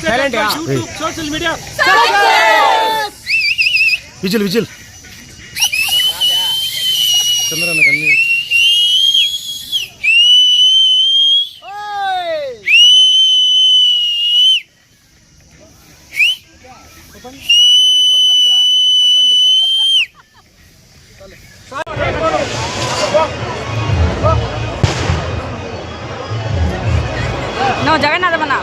Social media whistle whistle Chandranna కన్నీ No, Jagannatha mana.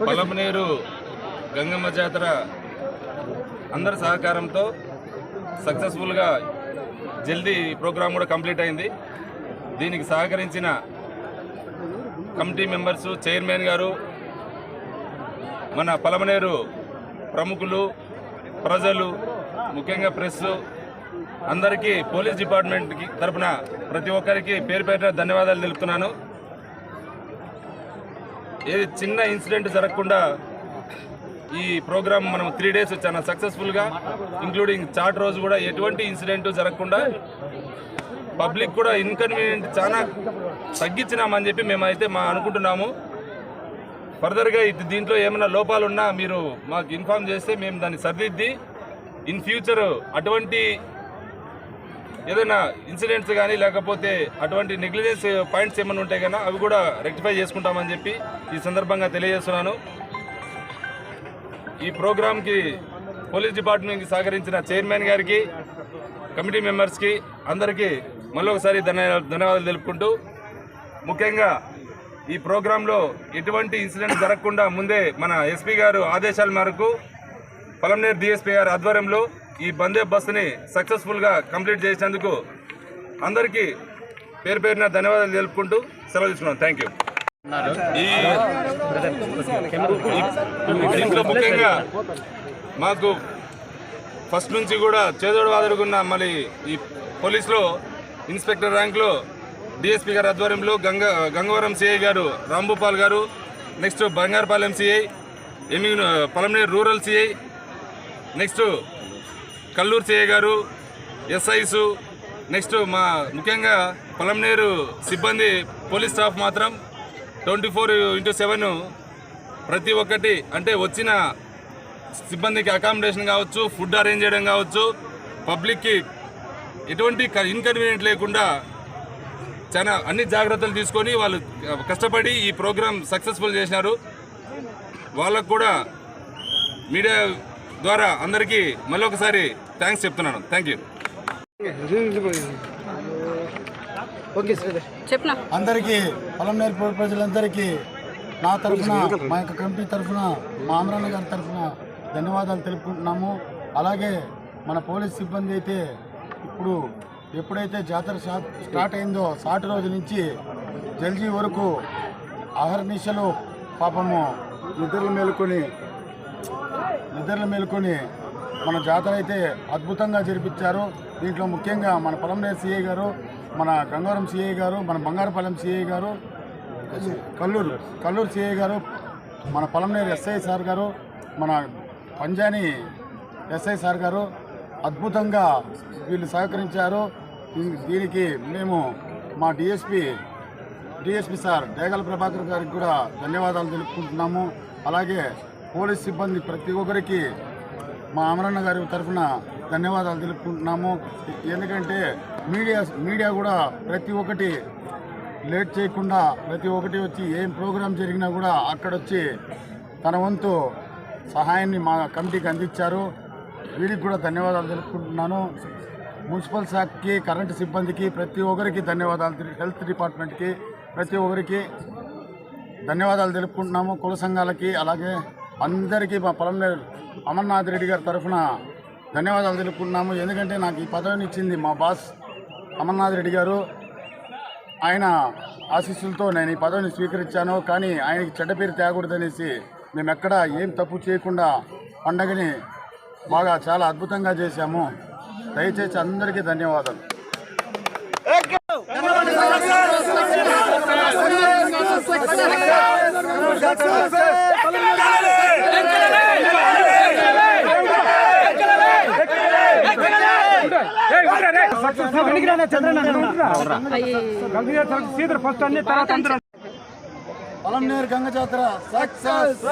Palamaner Gangamma జాతర అందరి సహకారంతో సక్సెస్ఫుల్గా జల్దీ ప్రోగ్రాం కూడా కంప్లీట్ అయింది. దీనికి సహకరించిన కమిటీ మెంబర్సు, చైర్మన్ గారు, మన పలమనేరు ప్రముఖులు, ప్రజలు, ముఖ్యంగా ప్రెస్ అందరికీ, పోలీస్ డిపార్ట్మెంట్కి తరఫున ప్రతి ఒక్కరికి పేరు పేరున ధన్యవాదాలు తెలుపుతున్నాను. ఏది చిన్న ఇన్సిడెంట్ జరగకుండా ఈ ప్రోగ్రామ్ మనం 3 days చాలా సక్సెస్ఫుల్గా, ఇంక్లూడింగ్ చాట్ రోజు కూడా ఎటువంటి ఇన్సిడెంట్ జరగకుండా, పబ్లిక్ కూడా ఇన్కన్వీనియంట్ చాలా తగ్గించినామని చెప్పి మేమైతే అనుకుంటున్నాము. ఫర్దర్గా దీంట్లో ఏమైనా లోపాలు ఉన్నా మీరు మాకు ఇన్ఫార్మ్ చేస్తే మేము దాన్ని సరిదిద్ది ఇన్ ఫ్యూచర్ అటువంటి ఏదైనా ఇన్సిడెంట్స్ కానీ లేకపోతే అటువంటి నెగ్లిజెన్స్ పాయింట్స్ ఏమైనా ఉంటాయి కానీ అవి కూడా రెక్టిఫై చేసుకుంటామని చెప్పి ఈ సందర్భంగా తెలియజేస్తున్నాను. ఈ ప్రోగ్రాంకి పోలీస్ డిపార్ట్మెంట్కి సహకరించిన చైర్మన్ గారికి, కమిటీ మెంబర్స్కి అందరికీ మళ్ళొకసారి ధన్యవాదాలు తెలుపుకుంటూ, ముఖ్యంగా ఈ ప్రోగ్రాంలో ఎటువంటి ఇన్సిడెంట్ జరగకుండా ముందే మన ఎస్పీ గారు ఆదేశాల మేరకు పలమనేరు డిఎస్పీ గారి ఆధ్వర్యంలో ఈ బందోబస్తుని సక్సెస్ఫుల్గా కంప్లీట్ చేసినందుకు అందరికీ పేరు పేరున ధన్యవాదాలు తెలుపుకుంటూ సెలవు తీసుకున్నాను. Thank you. దీంట్లో ముఖ్యంగా మాకు ఫస్ట్ నుంచి కూడా చేదోడు వాదడుకున్న మళ్ళీ ఈ పోలీసులో ఇన్స్పెక్టర్ ర్యాంక్లో డిఎస్పీ గారి ఆధ్వర్యంలో గంగవరం సిఐ గారు రాంభూపాల్ గారు, next Bangarapalem CI, Palamaneru rural CI, next Kalluru CI గారు, ఎస్ఐస్, నెక్స్ట్ మా ముఖ్యంగా పలమనేరు సిబ్బంది పోలీస్ స్టాఫ్ మాత్రం 24/7 ప్రతి ఒక్కటి అంటే వచ్చిన సిబ్బందికి అకామిడేషన్ కావచ్చు, ఫుడ్ అరేంజ్ చేయడం కావచ్చు, పబ్లిక్కి ఎటువంటి ఇన్కన్వీనియంట్ లేకుండా చాలా అన్ని జాగ్రత్తలు తీసుకొని వాళ్ళు కష్టపడి ఈ ప్రోగ్రాం సక్సెస్ఫుల్ చేసినారు. వాళ్ళకు కూడా మీడియా ద్వారా అందరికీ మళ్ళొకసారి థ్యాంక్స్ చెప్తున్నాను. Thank you. అందరికీ పలమనేరు ప్రజలందరికీ నా తరఫున, మా యొక్క కమిటీ తరఫున, మా ఆంధ్రాన్న గారి తరఫున ధన్యవాదాలు తెలుపుకుంటున్నాము. అలాగే మన పోలీస్ సిబ్బంది అయితే ఇప్పుడు ఎప్పుడైతే జాతర స్టార్ట్ అయిందో సాటి రోజు నుంచి జల్జీ వరకు అహర్నిశలు పాపము నిద్రలు మేలుకొని మన జాతర అయితే అద్భుతంగా జరిపించారు. దీంట్లో ముఖ్యంగా మన పలమనేరు సిఐ గారు, మన గంగవరం సిఐ గారు, మన బంగారపాలెం సిఐ గారు, కల్లూరు సిఐ గారు, మన పొలంనేరు ఎస్ఐ సార్ గారు, మన పంజాని ఎస్ఐ సార్ గారు అద్భుతంగా వీళ్ళు సహకరించారు. దీనికి మేము మా డిఎస్పి సార్ డేగల ప్రభాకర్ గారికి కూడా ధన్యవాదాలు తెలుపుకుంటున్నాము. అలాగే పోలీస్ సిబ్బంది ప్రతి ఒక్కరికి మా అమరన్న గారి తరఫున ధన్యవాదాలు తెలుపుకుంటున్నాము. ఎందుకంటే మీడియా కూడా ప్రతి ఒక్కటి లేట్ చేయకుండా ప్రతి ఒక్కటి వచ్చి ఏం ప్రోగ్రాం జరిగినా కూడా అక్కడొచ్చి తన వంతు సహాయాన్ని మా కమిటీకి అందించారు. వీరికి కూడా ధన్యవాదాలు తెలుపుకుంటున్నాను. మున్సిపల్ శాఖకి, కరెంటు సిబ్బందికి ప్రతి ఒక్కరికి ధన్యవాదాలు, హెల్త్ డిపార్ట్మెంట్కి ప్రతి ఒక్కరికి ధన్యవాదాలు తెలుపుకుంటున్నాము. కుల సంఘాలకి అలాగే అందరికీ మా పొలంనేరు అమర్నాథ్ రెడ్డి గారి తరఫున ధన్యవాదాలు తెలుపుకుంటున్నాము. ఎందుకంటే నాకు ఈ పదవిని ఇచ్చింది మా బాస్ అమర్నాథ్ రెడ్డి గారు. ఆయన ఆశీస్సులతో నేను ఈ పదవిని స్వీకరించాను. కానీ ఆయనకి చెడ్డ పేరు తేకూడదనేసి మేము ఎక్కడా ఏం తప్పు చేయకుండా పండగని బాగా చాలా అద్భుతంగా చేశాము. దయచేసి అందరికీ ధన్యవాదాలు. పొలంనేరు గంగ జాతర సక్సెస్.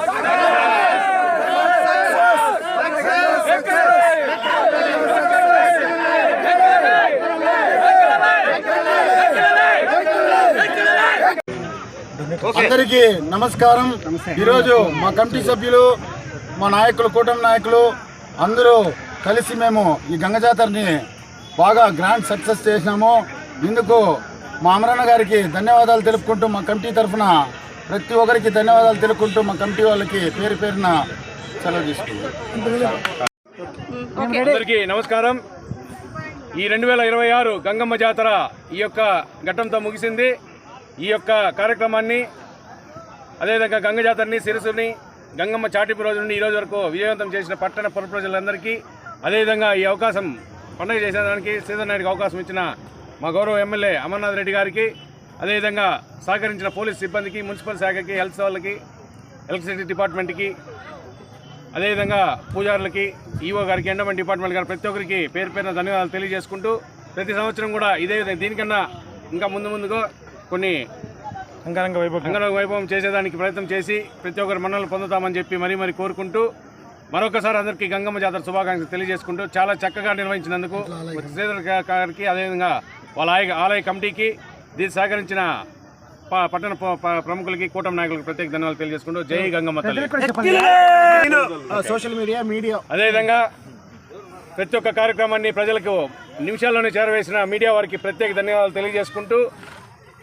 అందరికీ నమస్కారం. ఈరోజు మా కమిటీ సభ్యులు, మా నాయకులు, కూటమి నాయకులు అందరూ కలిసి మేము ఈ గంగ జాతరని బాగా గ్రాండ్ సక్సెస్ చేసినాము. ఇందుకు మా అమరన్న గారికి ధన్యవాదాలు తెలుపుకుంటూ మా కమిటీ తరఫున ప్రతి ఒక్కరికి ధన్యవాదాలు తెలుపుకుంటూ మా కమిటీ వాళ్ళకి పేరు పేరున సెలవు తీసుకుంటాం. అందరికీ నమస్కారం. ఈ 2026 గంగమ్మ జాతర ఈ యొక్క ఘట్టంతో ముగిసింది. ఈ యొక్క కార్యక్రమాన్ని అదేవిధంగా గంగ జాతరని, సిరసుని, గంగమ్మ చాటింపు రోజు నుండి ఈ రోజు వరకు విజయవంతం చేసిన పట్టణ పుర ప్రజలందరికీ, అదేవిధంగా ఈ అవకాశం పండుగ చేసేదానికి శ్రీధర్ నాయుడికి అవకాశం ఇచ్చిన మా గౌరవ ఎమ్మెల్యే అమర్నాథ్ రెడ్డి గారికి, అదేవిధంగా సహకరించిన పోలీస్ సిబ్బందికి, మున్సిపల్ శాఖకి, హెల్త్ వాళ్ళకి, ఎలక్ట్రిసిటీ డిపార్ట్మెంట్కి, అదేవిధంగా పూజారులకి, ఈఓ గారికి, ఎండోమెంట్ డిపార్ట్మెంట్ గారు ప్రతి ఒక్కరికి పేరు పేరున ధన్యవాదాలు తెలియజేసుకుంటూ ప్రతి సంవత్సరం కూడా ఇదే విధంగా దీనికన్నా ఇంకా ముందుగా కొన్ని అంగరంగ వైభవం చేసేదానికి ప్రయత్నం చేసి ప్రతి ఒక్కరు మన్ననలు పొందుతామని చెప్పి మరీ కోరుకుంటూ మరొకసారి అందరికీ గంగమ్మ జాతర శుభాకాంక్షలు తెలియజేసుకుంటూ చాలా చక్కగా నిర్వహించినందుకు శ్రీధర్ గారికి, అదేవిధంగా వాళ్ళ ఆలయ కమిటీకి, దీన్ని సహకరించిన పట్టణ ప్రముఖులకి, కూటమి నాయకులకు ప్రత్యేక ధన్యవాదాలు తెలియజేసుకుంటూ జై గంగమ్మ తల్లి. సోషల్ మీడియా అదేవిధంగా ప్రతి ఒక్క కార్యక్రమాన్ని ప్రజలకు నిమిషాల్లోనే చేరవేసిన మీడియా వారికి ప్రత్యేక ధన్యవాదాలు తెలియజేసుకుంటూ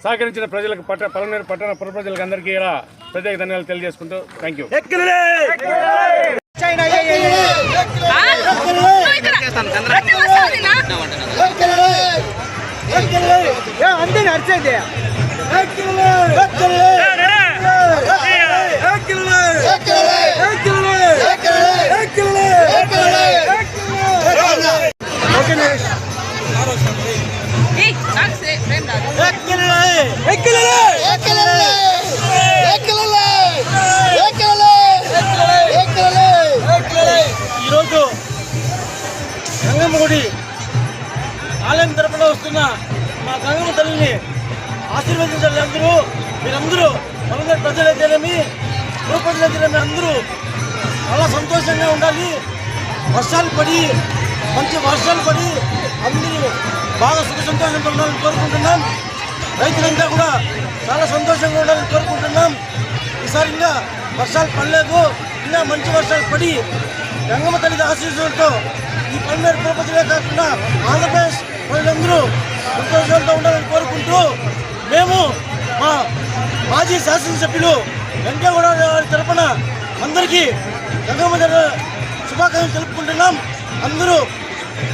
సహకరించిన ప్రజలకు పొలంనేరు పట్టణ పుర ప్రజలకు అందరికీ ఇలా ప్రత్యేక ధన్యవాదాలు తెలియజేసుకుంటూ థ్యాంక్ యూ. ఈరోజు గంగమ్మ గుడి ఆలయం తరపున వస్తున్న మా గంగమ్మ తల్లిని ఆశీర్వదించాలి. మీరందరూ పొలంనేరు ప్రజలైతేనేమి, ఊరు ప్రజలైతేనేమి అందరూ చాలా సంతోషంగా ఉండాలి. మంచి వర్షాలు పడి అందరూ బాగా సుఖ సంతోషంగా ఉండాలని కోరుకుంటున్నాం. రైతులంతా కూడా చాలా సంతోషంగా ఉండాలని కోరుకుంటున్నాం. ఈసారి ఇంకా వర్షాలు పడలేదు, ఇంకా మంచి వర్షాలు పడి గంగమ్మ తల్లి ఆశీస్సులతో ఈ పొలంనేరు పుర ప్రజలే కాకుండా ఆంధ్రప్రదేశ్ ప్రజలందరూ సంతోషంతో ఉండాలని కోరుకుంటూ మేము మా మాజీ శాసనసభ్యులు వెంకయ్యగౌడ గారి తరపున అందరికీ గంగమ్మ తల్లి శుభాకాంక్షలు తెలుపుకుంటున్నాం. అందరూ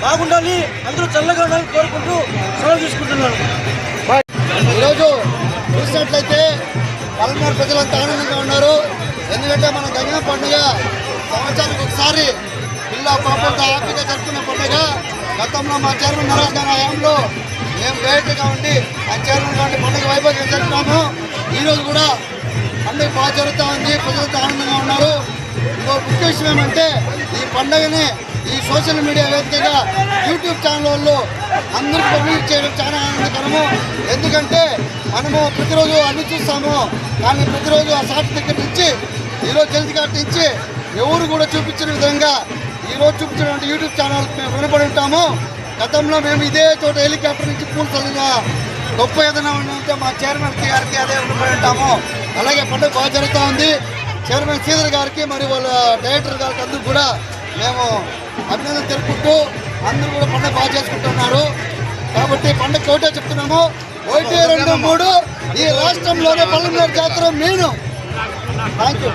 బాగుండాలి, అందరూ చల్లగా ఉండాలని కోరుకుంటూ సెలవు తీసుకుంటున్నాను. ఈరోజు చూసినట్లయితే పొలంనేరు ప్రజలంతా ఆనందంగా ఉన్నారు. ఎందుకంటే మన గంగమ్మ పండుగ సంవత్సరానికి ఒకసారి పిల్ల పాపంతో హ్యాపీగా జరుపుకునే పండుగ. గతంలో మా చైర్మన్ నరేష్ గారి హయాంలో మేము వేటగా ఉండి ఆ చైర్మన్ గారి పండుగ వైభవంగా జరుపుకున్నాము. ఈరోజు కూడా పండుగ బాగా జరుగుతూ ఉంది, ప్రజలతో ఆనందంగా ఉన్నారు. ఇంకో ముఖ్య విషయం ఏమంటే ఈ పండుగని ఈ సోషల్ మీడియా వేదికగా యూట్యూబ్ ఛానల్ వాళ్ళు అందరికీ పబ్లిక్ చేయడం చాలా ఆనందకరము. ఎందుకంటే మనము ప్రతిరోజు అన్ని చూస్తాము, కానీ ప్రతిరోజు ఆ సాటి దగ్గర నుంచి ఈరోజు జల్ది కాటి నుంచి ఎవరు కూడా చూపించిన విధంగా ఈరోజు చూపించినటువంటి యూట్యూబ్ ఛానల్ మేము రుణపడి ఉంటాము. గతంలో మేము ఇదే చోట హెలికాప్టర్ నుంచి పూలు చదివిన గొప్ప ఏదైనా ఉంటే మా చైర్మన్ గారికి అదే రుణపడి ఉంటాము. అలాగే పండుగ బాగా జరుగుతూ ఉంది. చైర్మన్ శ్రీధర్ గారికి మరియు వాళ్ళ డైరెక్టర్ గారికి అందరూ కూడా మేము అభినందన తెలుపుకుంటూ అందరూ కూడా పండుగ బాగా చేసుకుంటున్నారు. కాబట్టి పండుగ ఒకటే చెప్తున్నాము, 1, 2, 3 ఈ రాష్ట్రంలోనే పల్లెమూరు జాతర మెయిన్. Thank you.